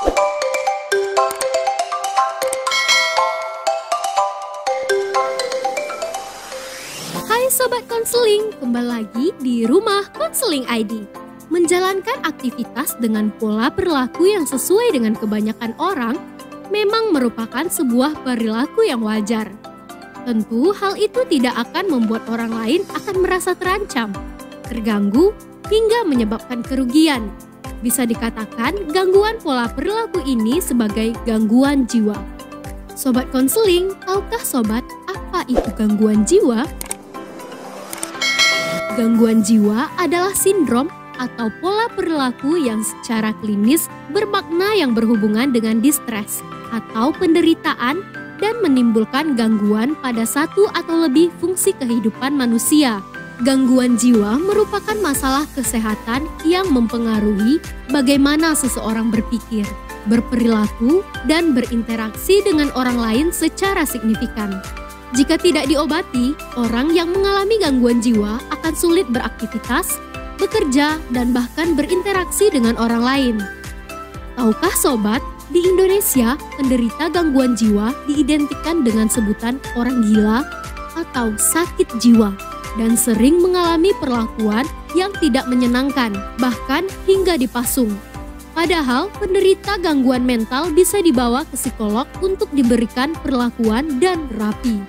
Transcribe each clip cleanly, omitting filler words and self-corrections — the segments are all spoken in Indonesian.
Hai Sobat Konseling, kembali lagi di Rumah Konseling ID. Menjalankan aktivitas dengan pola perilaku yang sesuai dengan kebanyakan orang memang merupakan sebuah perilaku yang wajar. Tentu hal itu tidak akan membuat orang lain akan merasa terancam, terganggu, hingga menyebabkan kerugian. Bisa dikatakan gangguan pola perilaku ini sebagai gangguan jiwa. Sobat Konseling, tahukah sobat apa itu gangguan jiwa? Gangguan jiwa adalah sindrom atau pola perilaku yang secara klinis bermakna yang berhubungan dengan distres atau penderitaan dan menimbulkan gangguan pada satu atau lebih fungsi kehidupan manusia. Gangguan jiwa merupakan masalah kesehatan yang mempengaruhi bagaimana seseorang berpikir, berperilaku, dan berinteraksi dengan orang lain secara signifikan. Jika tidak diobati, orang yang mengalami gangguan jiwa akan sulit beraktivitas, bekerja, dan bahkan berinteraksi dengan orang lain. Tahukah sobat, di Indonesia penderita gangguan jiwa diidentikan dengan sebutan orang gila atau sakit jiwa dan sering mengalami perlakuan yang tidak menyenangkan, bahkan hingga dipasung. Padahal penderita gangguan mental bisa dibawa ke psikolog untuk diberikan perlakuan dan terapi.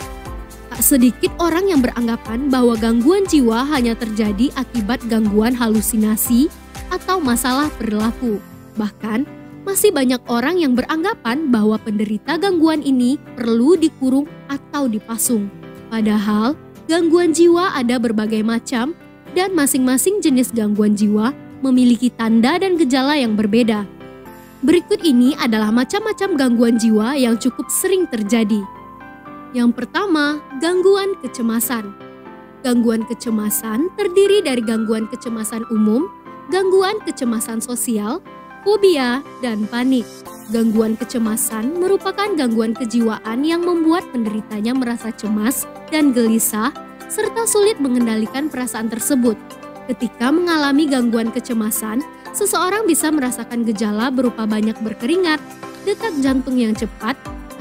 Tak sedikit orang yang beranggapan bahwa gangguan jiwa hanya terjadi akibat gangguan halusinasi atau masalah perilaku. Bahkan, masih banyak orang yang beranggapan bahwa penderita gangguan ini perlu dikurung atau dipasung. Padahal, gangguan jiwa ada berbagai macam dan masing-masing jenis gangguan jiwa memiliki tanda dan gejala yang berbeda. Berikut ini adalah macam-macam gangguan jiwa yang cukup sering terjadi. Yang pertama, gangguan kecemasan. Gangguan kecemasan terdiri dari gangguan kecemasan umum, gangguan kecemasan sosial, fobia, dan panik. Gangguan kecemasan merupakan gangguan kejiwaan yang membuat penderitanya merasa cemas dan gelisah, serta sulit mengendalikan perasaan tersebut. Ketika mengalami gangguan kecemasan, seseorang bisa merasakan gejala berupa banyak berkeringat, detak jantung yang cepat,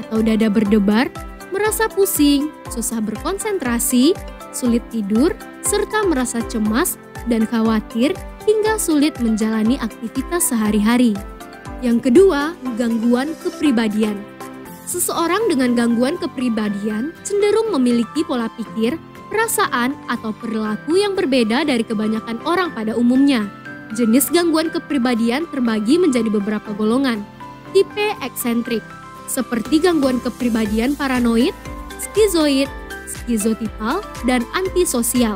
atau dada berdebar, merasa pusing, susah berkonsentrasi, sulit tidur, serta merasa cemas dan khawatir hingga sulit menjalani aktivitas sehari-hari. Yang kedua, gangguan kepribadian. Seseorang dengan gangguan kepribadian cenderung memiliki pola pikir, perasaan, atau perilaku yang berbeda dari kebanyakan orang pada umumnya. Jenis gangguan kepribadian terbagi menjadi beberapa golongan. Tipe eksentrik, seperti gangguan kepribadian paranoid, skizoid, skizotipal, dan antisosial.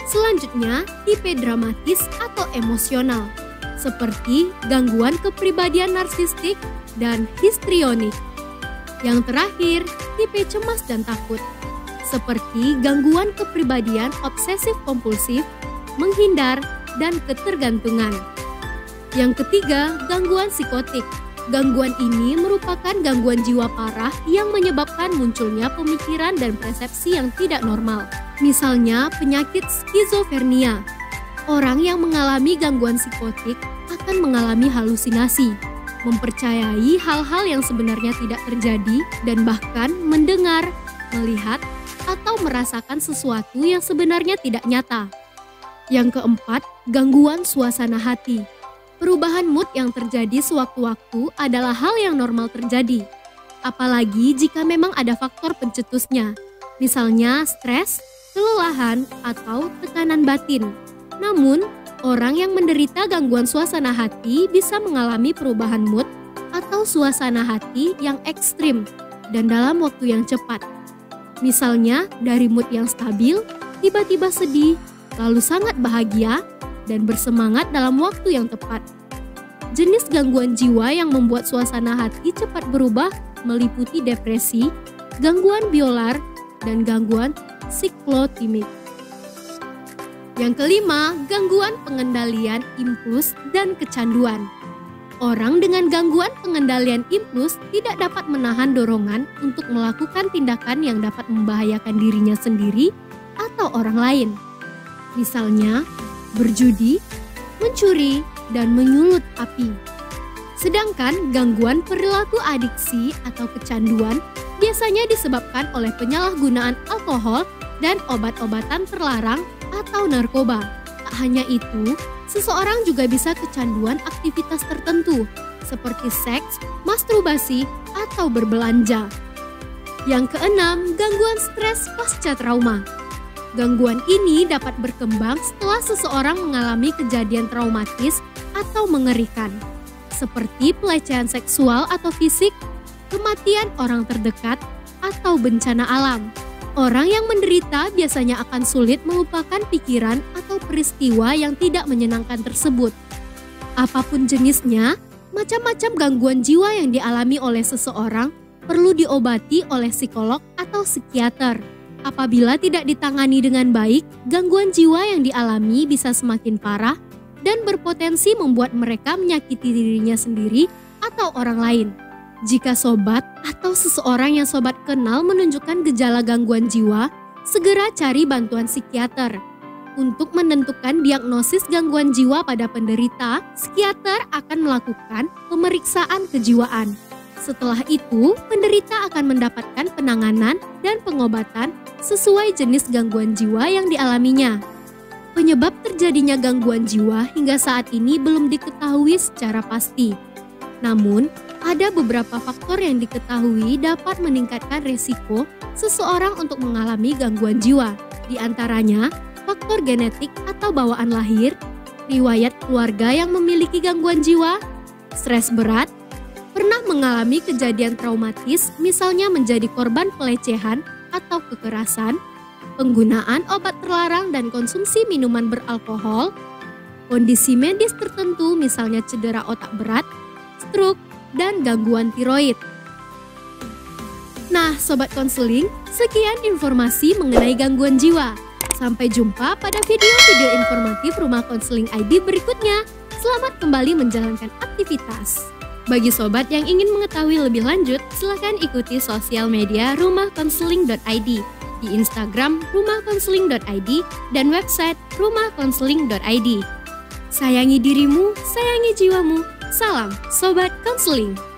Selanjutnya, tipe dramatis atau emosional, seperti gangguan kepribadian narsistik dan histrionik. Yang terakhir, tipe cemas dan takut, seperti gangguan kepribadian obsesif-kompulsif, menghindar, dan ketergantungan. Yang ketiga, gangguan psikotik. Gangguan ini merupakan gangguan jiwa parah yang menyebabkan munculnya pemikiran dan persepsi yang tidak normal. Misalnya penyakit skizofrenia. Orang yang mengalami gangguan psikotik akan mengalami halusinasi, mempercayai hal-hal yang sebenarnya tidak terjadi, dan bahkan mendengar, melihat, atau merasakan sesuatu yang sebenarnya tidak nyata. Yang keempat, gangguan suasana hati. Perubahan mood yang terjadi sewaktu-waktu adalah hal yang normal terjadi, apalagi jika memang ada faktor pencetusnya, misalnya stres, kelelahan, atau tekanan batin. Namun, orang yang menderita gangguan suasana hati bisa mengalami perubahan mood atau suasana hati yang ekstrim dan dalam waktu yang cepat. Misalnya, dari mood yang stabil, tiba-tiba sedih, lalu sangat bahagia, dan bersemangat dalam waktu yang tepat. Jenis gangguan jiwa yang membuat suasana hati cepat berubah meliputi depresi, gangguan bipolar, dan gangguan siklotimik. Yang kelima, gangguan pengendalian impuls dan kecanduan. Orang dengan gangguan pengendalian impuls tidak dapat menahan dorongan untuk melakukan tindakan yang dapat membahayakan dirinya sendiri atau orang lain. Misalnya, berjudi, mencuri, dan menyulut api. Sedangkan gangguan perilaku adiksi atau kecanduan biasanya disebabkan oleh penyalahgunaan alkohol dan obat-obatan terlarang atau narkoba. Tak hanya itu, seseorang juga bisa kecanduan aktivitas tertentu seperti seks, masturbasi, atau berbelanja. Yang keenam, gangguan stres pasca trauma. Gangguan ini dapat berkembang setelah seseorang mengalami kejadian traumatis atau mengerikan, seperti pelecehan seksual atau fisik, kematian orang terdekat, atau bencana alam. Orang yang menderita biasanya akan sulit melupakan pikiran atau peristiwa yang tidak menyenangkan tersebut. Apapun jenisnya, macam-macam gangguan jiwa yang dialami oleh seseorang perlu diobati oleh psikolog atau psikiater. Apabila tidak ditangani dengan baik, gangguan jiwa yang dialami bisa semakin parah dan berpotensi membuat mereka menyakiti dirinya sendiri atau orang lain. Jika sobat atau seseorang yang sobat kenal menunjukkan gejala gangguan jiwa, segera cari bantuan psikiater. Untuk menentukan diagnosis gangguan jiwa pada penderita, psikiater akan melakukan pemeriksaan kejiwaan. Setelah itu, penderita akan mendapatkan penanganan dan pengobatan sesuai jenis gangguan jiwa yang dialaminya. Penyebab terjadinya gangguan jiwa hingga saat ini belum diketahui secara pasti. Namun, ada beberapa faktor yang diketahui dapat meningkatkan risiko seseorang untuk mengalami gangguan jiwa. Di antaranya, faktor genetik atau bawaan lahir, riwayat keluarga yang memiliki gangguan jiwa, stres berat, pernah mengalami kejadian traumatis misalnya menjadi korban pelecehan atau kekerasan, penggunaan obat terlarang dan konsumsi minuman beralkohol, kondisi medis tertentu misalnya cedera otak berat, stroke, dan gangguan tiroid. Nah, Sobat Konseling, sekian informasi mengenai gangguan jiwa. Sampai jumpa pada video-video informatif Rumah Konseling ID berikutnya. Selamat kembali menjalankan aktivitas. Bagi Sobat yang ingin mengetahui lebih lanjut, silakan ikuti sosial media rumahkonseling.id di Instagram rumahkonseling.id dan website rumahkonseling.id. Sayangi dirimu, sayangi jiwamu. Salam Sobat Konseling.